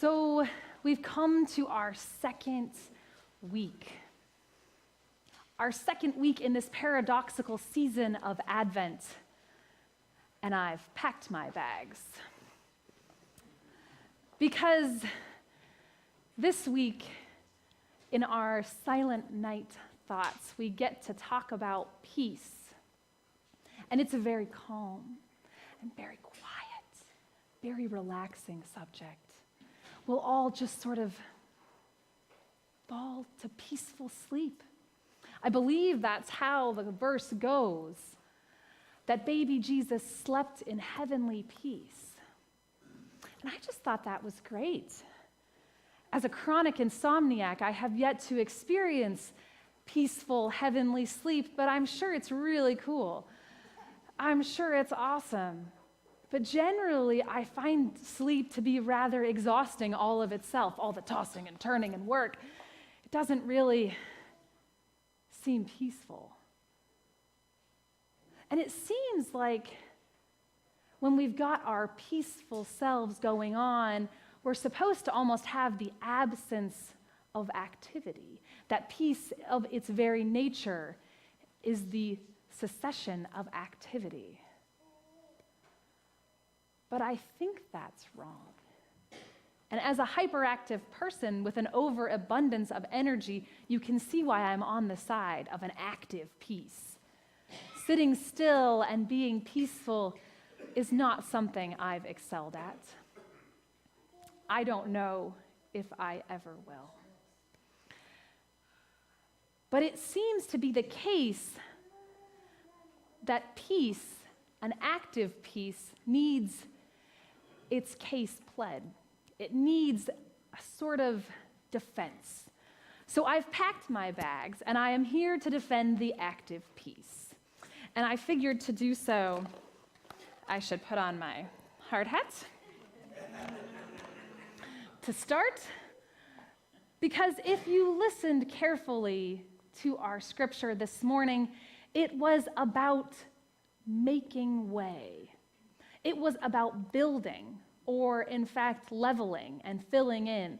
So we've come to our second week. Our second week in this paradoxical season of Advent. And I've packed my bags. Because this week, in our silent night thoughts, we get to talk about peace. And it's a very calm and very quiet, very relaxing subject. We'll all just sort of fall to peaceful sleep. I believe that's how the verse goes, that baby Jesus slept in heavenly peace. And I just thought that was great. As a chronic insomniac, I have yet to experience peaceful heavenly sleep, but I'm sure it's really cool. I'm sure it's awesome. But generally, I find sleep to be rather exhausting all of itself, all the tossing and turning and work. It doesn't really seem peaceful. And it seems like when we've got our peaceful selves going on, we're supposed to almost have the absence of activity. That peace of its very nature is the cessation of activity. But I think that's wrong. And as a hyperactive person with an overabundance of energy, you can see why I'm on the side of an active peace. Sitting still and being peaceful is not something I've excelled at. I don't know if I ever will. But it seems to be the case that peace, an active peace, needs its case pled. It needs a sort of defense. So I've packed my bags, and I am here to defend the active peace. And I figured to do so, I should put on my hard hat to start, because if you listened carefully to our scripture this morning, it was about making way. It was about building, or in fact, leveling and filling in.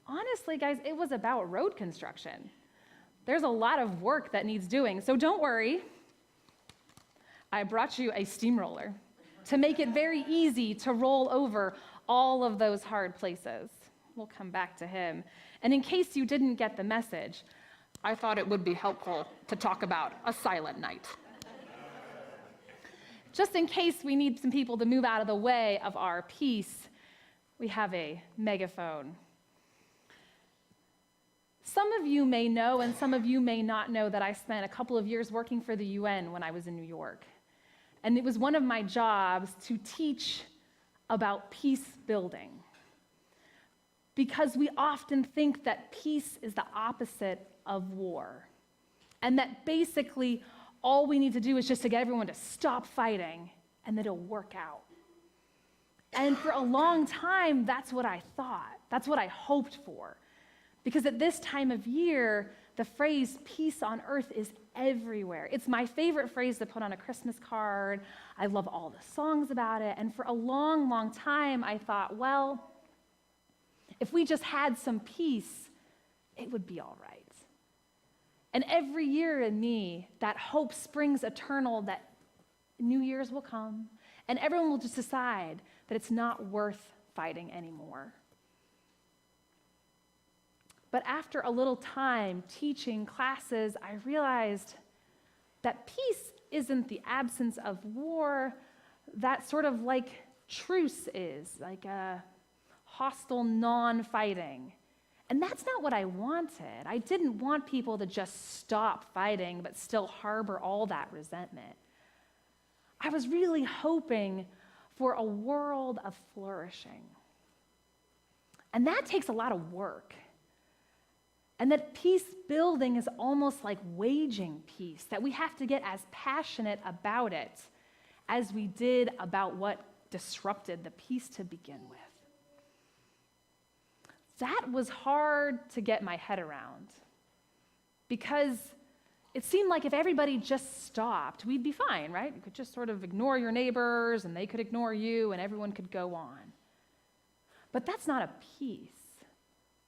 Honestly, guys, it was about road construction. There's a lot of work that needs doing, so don't worry. I brought you a steamroller to make it very easy to roll over all of those hard places. We'll come back to him. And in case you didn't get the message, I thought it would be helpful to talk about a silent night. Just in case we need some people to move out of the way of our peace, we have a megaphone. Some of you may know, and some of you may not know, that I spent a couple of years working for the UN when I was in New York. And it was one of my jobs to teach about peace building. Because we often think that peace is the opposite of war. And that basically all we need to do is just to get everyone to stop fighting, and then it'll work out. And for a long time, that's what I thought. That's what I hoped for. Because at this time of year, the phrase peace on earth is everywhere. It's my favorite phrase to put on a Christmas card. I love all the songs about it. And for a long, long time, I thought, well, if we just had some peace, it would be all right. And every year in me, that hope springs eternal that New Year's will come, and everyone will just decide that it's not worth fighting anymore. But after a little time teaching classes, I realized that peace isn't the absence of war, that sort of like truce is, like a hostile non-fighting. And that's not what I wanted. I didn't want people to just stop fighting but still harbor all that resentment. I was really hoping for a world of flourishing. And that takes a lot of work. And that peace building is almost like waging peace, that we have to get as passionate about it as we did about what disrupted the peace to begin with. That was hard to get my head around, because it seemed like if everybody just stopped, we'd be fine, right? You could just sort of ignore your neighbors, and they could ignore you, and everyone could go on. But that's not a peace.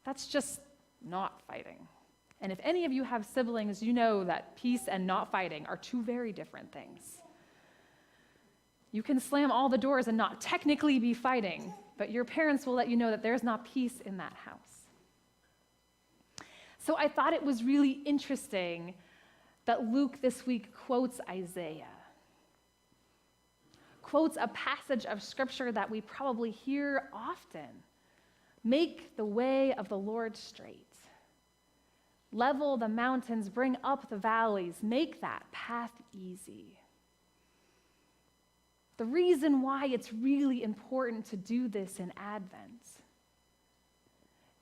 That's just not fighting. And if any of you have siblings, you know that peace and not fighting are two very different things. You can slam all the doors and not technically be fighting, but your parents will let you know that there's not peace in that house. So I thought it was really interesting that Luke this week quotes Isaiah, quotes a passage of scripture that we probably hear often. Make the way of the Lord straight. Level the mountains, bring up the valleys, make that path easy. The reason why it's really important to do this in Advent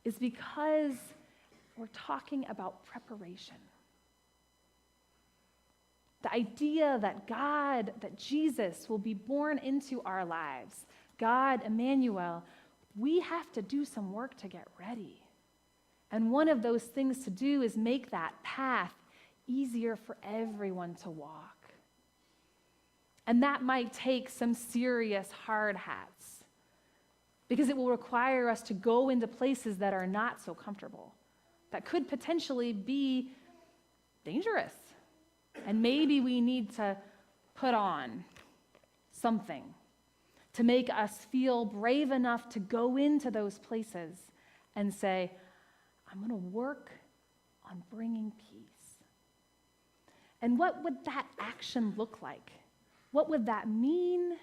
is because we're talking about preparation. The idea that that Jesus will be born into our lives, God, Emmanuel, we have to do some work to get ready. And one of those things to do is make that path easier for everyone to walk. And that might take some serious hard hats, because it will require us to go into places that are not so comfortable, that could potentially be dangerous. And maybe we need to put on something to make us feel brave enough to go into those places and say, I'm going to work on bringing peace. And what would that action look like? What would that mean?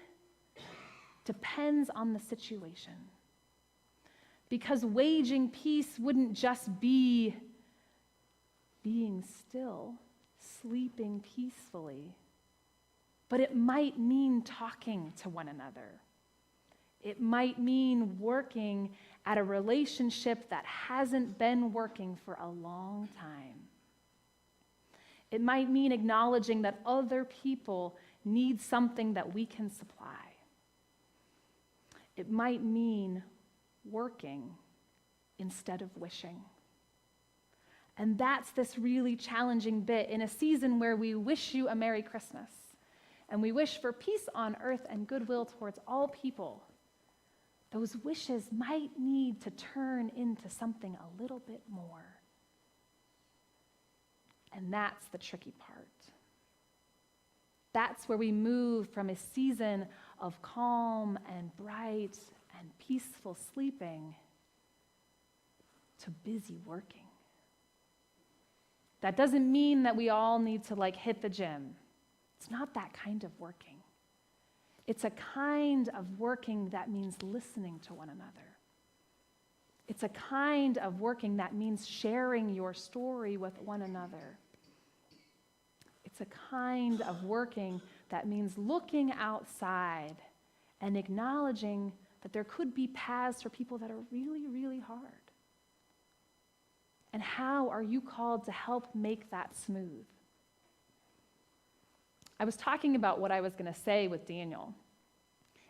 Depends on the situation. Because waging peace wouldn't just be being still, sleeping peacefully, but it might mean talking to one another. It might mean working at a relationship that hasn't been working for a long time. It might mean acknowledging that other people need something that we can supply. It might mean working instead of wishing. And that's this really challenging bit in a season where we wish you a Merry Christmas, and we wish for peace on earth and goodwill towards all people. Those wishes might need to turn into something a little bit more. And that's the tricky part. That's where we move from a season of calm and bright and peaceful sleeping to busy working. That doesn't mean that we all need to hit the gym. It's not that kind of working. It's a kind of working that means listening to one another. It's a kind of working that means sharing your story with one another. It's a kind of working that means looking outside and acknowledging that there could be paths for people that are really, really hard. And how are you called to help make that smooth? I was talking about what I was going to say with Daniel.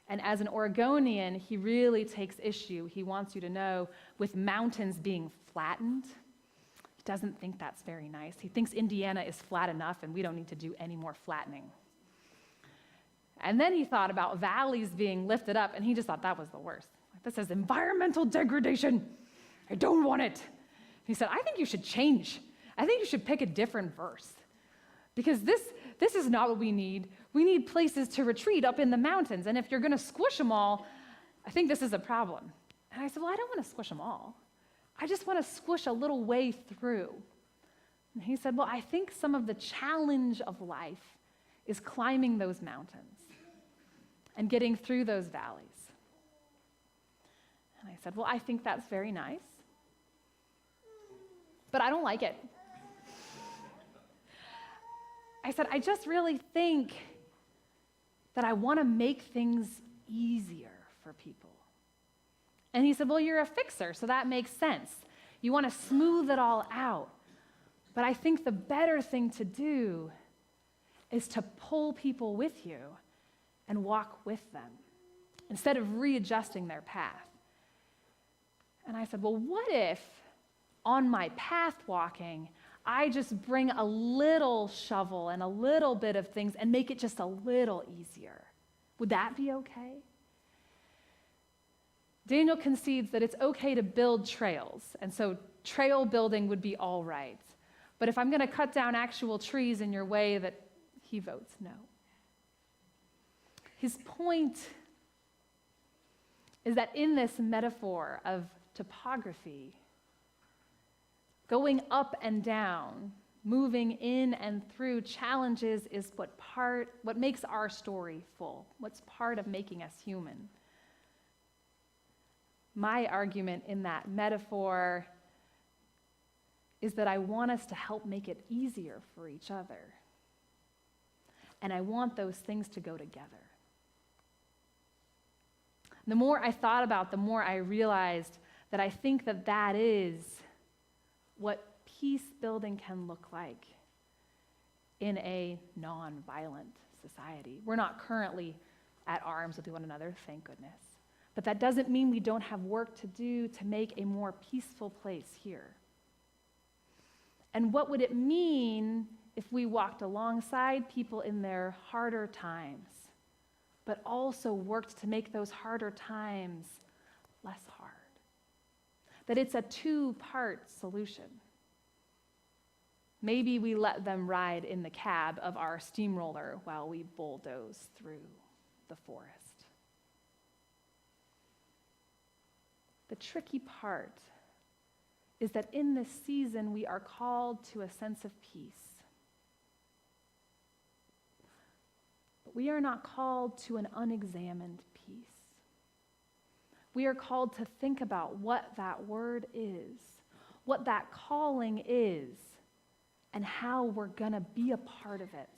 And as an Oregonian, he really takes issue, he wants you to know, with mountains being flattened. He doesn't think that's very nice. He thinks Indiana is flat enough and we don't need to do any more flattening. And then he thought about valleys being lifted up, and he just thought that was the worst. This is environmental degradation. I don't want it. He said, I think you should change. I think you should pick a different verse. Because this is not what we need. We need places to retreat up in the mountains. And if you're going to squish them all, I think this is a problem. And I said, well, I don't want to squish them all. I just want to squish a little way through. And he said, well, I think some of the challenge of life is climbing those mountains and getting through those valleys. And I said, well, I think that's very nice, but I don't like it. I said, I just really think that I want to make things easier for people. And he said, well, you're a fixer, so that makes sense. You want to smooth it all out. But I think the better thing to do is to pull people with you and walk with them instead of readjusting their path. And I said, well, what if on my path walking, I just bring a little shovel and a little bit of things and make it just a little easier? Would that be okay? Daniel concedes that it's okay to build trails, and so trail building would be all right. But if I'm going to cut down actual trees in your way, that he votes no. His point is that in this metaphor of topography, going up and down, moving in and through challenges is what makes our story full, what's part of making us human. My argument in that metaphor is that I want us to help make it easier for each other. And I want those things to go together. The more I thought about, the more I realized that I think that that is what peace building can look like in a non-violent society. We're not currently at arms with one another, thank goodness. But that doesn't mean we don't have work to do to make a more peaceful place here. And what would it mean if we walked alongside people in their harder times, but also worked to make those harder times less hard? That it's a two-part solution. Maybe we let them ride in the cab of our steamroller while we bulldoze through the forest. The tricky part is that in this season we are called to a sense of peace. But we are not called to an unexamined peace. We are called to think about what that word is, what that calling is, and how we're going to be a part of it.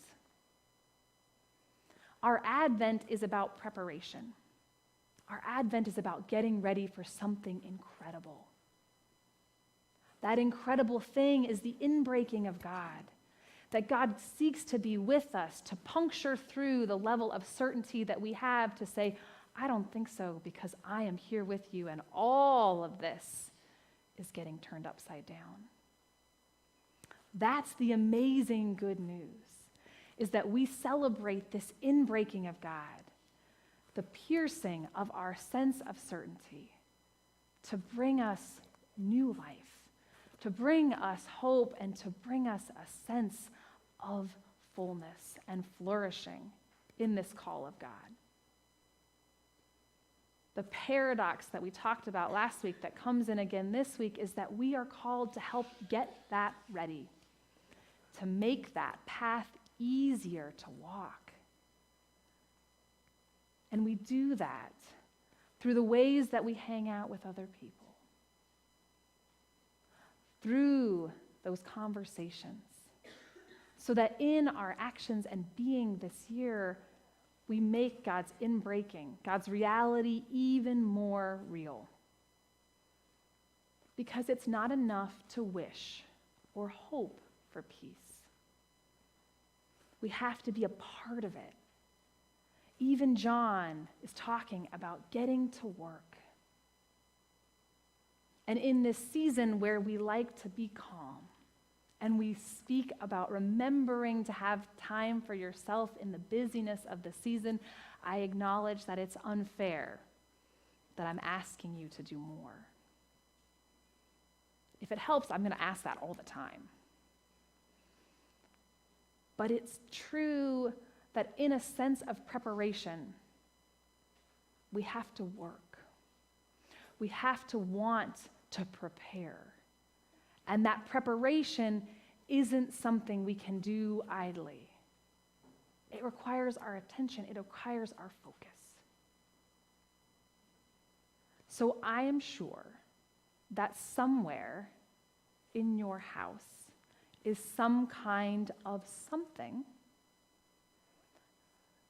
Our Advent is about preparation. Our Advent is about getting ready for something incredible. That incredible thing is the inbreaking of God, that God seeks to be with us, to puncture through the level of certainty that we have to say, I don't think so because I am here with you, and all of this is getting turned upside down. That's the amazing good news, is that we celebrate this inbreaking of God, the piercing of our sense of certainty, to bring us new life, to bring us hope, and to bring us a sense of fullness and flourishing in this call of God. The paradox that we talked about last week that comes in again this week is that we are called to help get that ready, to make that path easier to walk. And we do that through the ways that we hang out with other people, through those conversations, so that in our actions and being this year, we make God's inbreaking, God's reality even more real. Because it's not enough to wish or hope for peace. We have to be a part of it. Even John is talking about getting to work. And in this season where we like to be calm, and we speak about remembering to have time for yourself in the busyness of the season, I acknowledge that it's unfair that I'm asking you to do more. If it helps, I'm going to ask that all the time. But it's true that in a sense of preparation, we have to work. We have to want to prepare. And that preparation isn't something we can do idly. It requires our attention. It requires our focus. So I am sure that somewhere in your house is some kind of something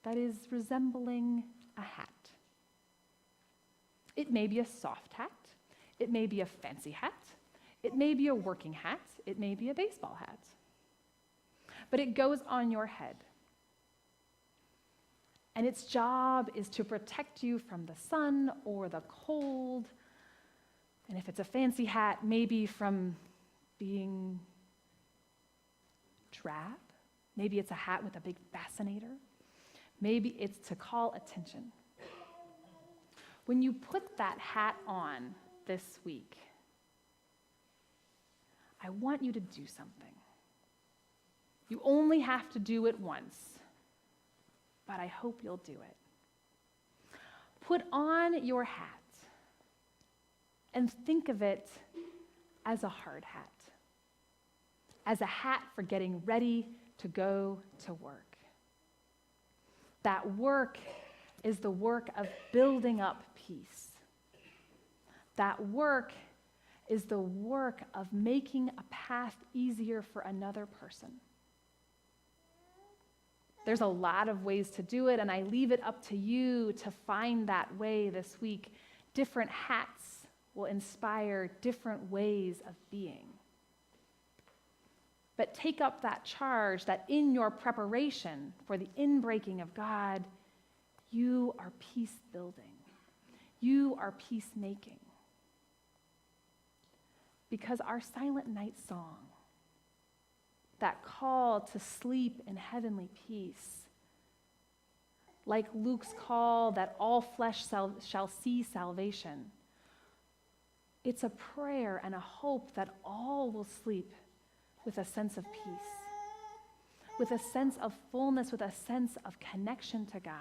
that is resembling a hat. It may be a soft hat. It may be a fancy hat. It may be a working hat. It may be a baseball hat. But it goes on your head. And its job is to protect you from the sun or the cold. And if it's a fancy hat, maybe from being drab. Maybe it's a hat with a big fascinator. Maybe it's to call attention. When you put that hat on this week, I want you to do something. You only have to do it once, but I hope you'll do it. Put on your hat and think of it as a hard hat, as a hat for getting ready to go to work. That work is the work of building up peace. That work is the work of making a path easier for another person. There's a lot of ways to do it, and I leave it up to you to find that way this week. Different hats will inspire different ways of being. But take up that charge that in your preparation for the inbreaking of God, you are peace building. You are peacemaking. Because our Silent Night song, that call to sleep in heavenly peace, like Luke's call that all flesh shall see salvation, it's a prayer and a hope that all will sleep with a sense of peace, with a sense of fullness, with a sense of connection to God.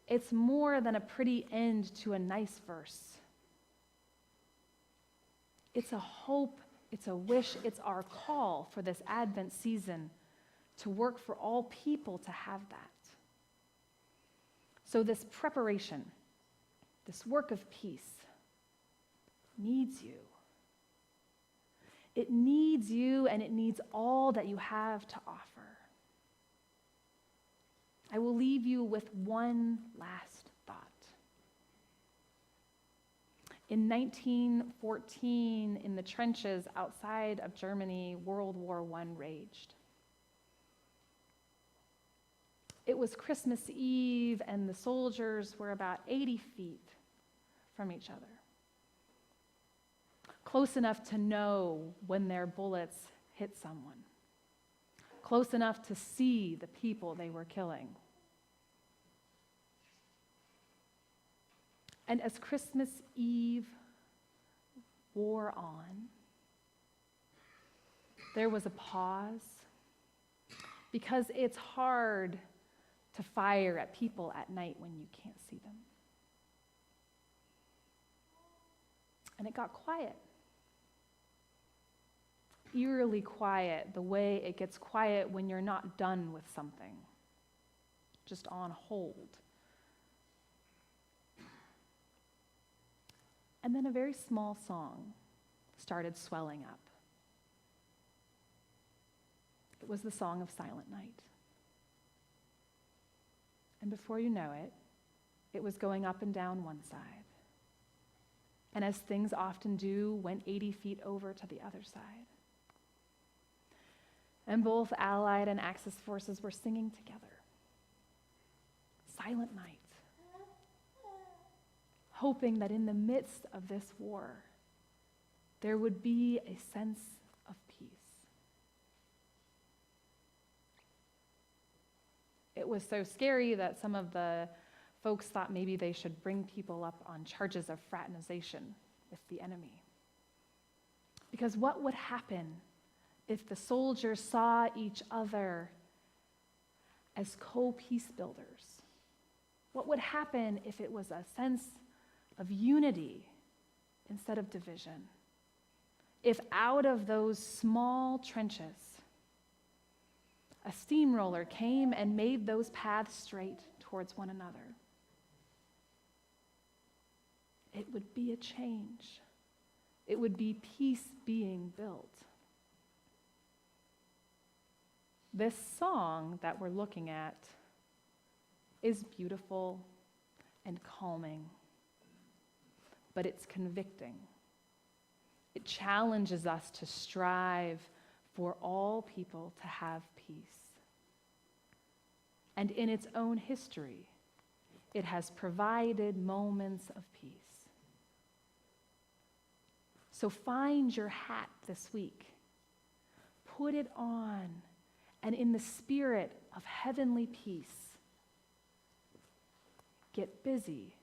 It's more than a pretty end to a nice verse. It's a hope, it's a wish, it's our call for this Advent season to work for all people to have that. So this preparation, this work of peace, needs you. It needs you, and it needs all that you have to offer. I will leave you with one last thought. In 1914, in the trenches outside of Germany, World War I raged. It was Christmas Eve, and the soldiers were about 80 feet from each other, close enough to know when their bullets hit someone, close enough to see the people they were killing. And as Christmas Eve wore on, there was a pause, because it's hard to fire at people at night when you can't see them. And it got quiet. Eerily quiet, the way it gets quiet when you're not done with something, just on hold. And then a very small song started swelling up. It was the song of Silent Night. And before you know it, it was going up and down one side. And as things often do, went 80 feet over to the other side. And both Allied and Axis forces were singing together. Silent Night. Hoping that in the midst of this war, there would be a sense of peace. It was so scary that some of the folks thought maybe they should bring people up on charges of fraternization with the enemy. Because what would happen if the soldiers saw each other as co-peace builders? What would happen if it was a sense of unity instead of division? If out of those small trenches, a steamroller came and made those paths straight towards one another? It would be a change. It would be peace being built. This song that we're looking at is beautiful and calming, but it's convicting. It challenges us to strive for all people to have peace. And in its own history, it has provided moments of peace. So find your hat this week, put it on, and in the spirit of heavenly peace, get busy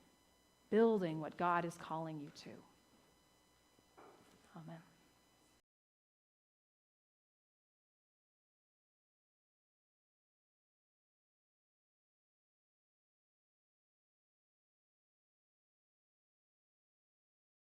building what God is calling you to. Amen.